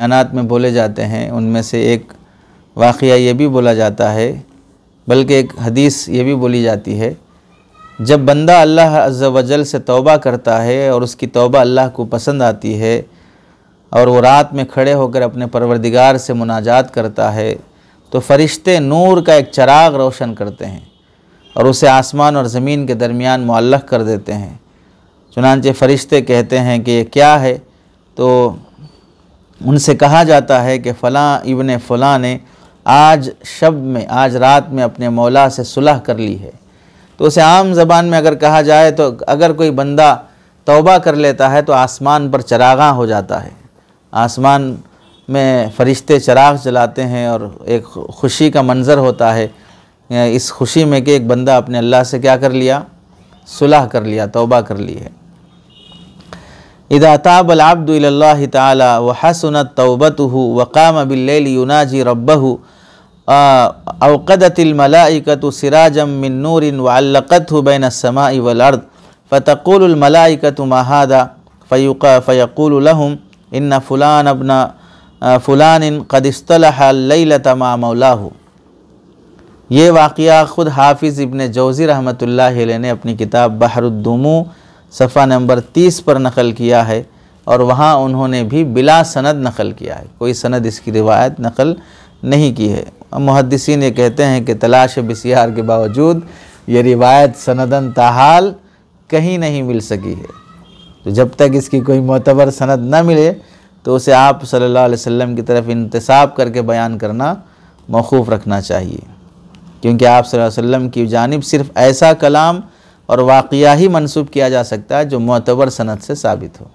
बयानात में बोले जाते हैं, उनमें से एक वाक़या ये भी बोला जाता है, बल्कि एक हदीस ये भी बोली जाती है, जब बंदा अल्लाह अज़्ज़ा वजल से तौबा करता है और उसकी तौबा अल्लाह को पसंद आती है और वो रात में खड़े होकर अपने परवरदिगार से मुनाजात करता है, तो फ़रिश्ते नूर का एक चिराग रोशन करते हैं और उसे आसमान और ज़मीन के दरमियान मुअल्लक़ कर देते हैं। चुनांचे फ़रिश्ते कहते हैं कि ये क्या है, तो उनसे कहा जाता है कि फ़लाँ इब्ने फ़लाँ ने आज शब में, आज रात में अपने मौला से सुलह कर ली है। तो उसे आम ज़बान में अगर कहा जाए तो अगर कोई बंदा तौबा कर लेता है तो आसमान पर चरागां हो जाता है, आसमान में फ़रिश्ते चराग जलाते हैं और एक खुशी का मंज़र होता है, इस खुशी में कि एक बंदा अपने अल्लाह से क्या कर लिया, सुलह कर लिया, तौबा कर ली है। इदा ताबल अब्दु इलल्लाहि ताला व हसनत तौबतुहु व क़ाम बिल्लैलि युनाजी रब्बहु अवक़दतिल मलाइकतु सिराजम मिन नूरिन व अल्लक़तहु बैन अस्समाइ वल अर्द फ़तक़ूलुल मलाइकतु मा हाज़ा फ़यक़ूलु लहुम इन्न फ़ुलान अब्ना फ़ुलानिन क़द इस्तलहा लैलता मा मौलाहु। ये वाक़या ख़ुद हाफिज़ इब्न जौज़ी रहमतुल्लाहि अलैह ने अपनी किताब बहरुद्दुमू सफ़ा नंबर 30 पर नक़ल किया है और वहाँ उन्होंने भी बिला सनद नक़ल किया है, कोई सनद इसकी रिवायत नक़ल नहीं की है। मुहद्दिसीन ये कहते हैं कि तलाश बिसियार के बावजूद ये रिवायत सनदन ताहाल कहीं नहीं मिल सकी है। तो जब तक इसकी कोई मोतबर सनद न मिले तो उसे आप सल्लल्लाहु अलैहि वसल्लम की तरफ इंतसाब करके बयान करना मौक़ूफ़ रखना चाहिए, क्योंकि आप सल्लल्लाहु अलैहि वसल्लम की जानिब सिर्फ़ ऐसा कलाम और वाक़या ही मंसूब किया जा सकता है जो मोतबर सनद से साबित हो।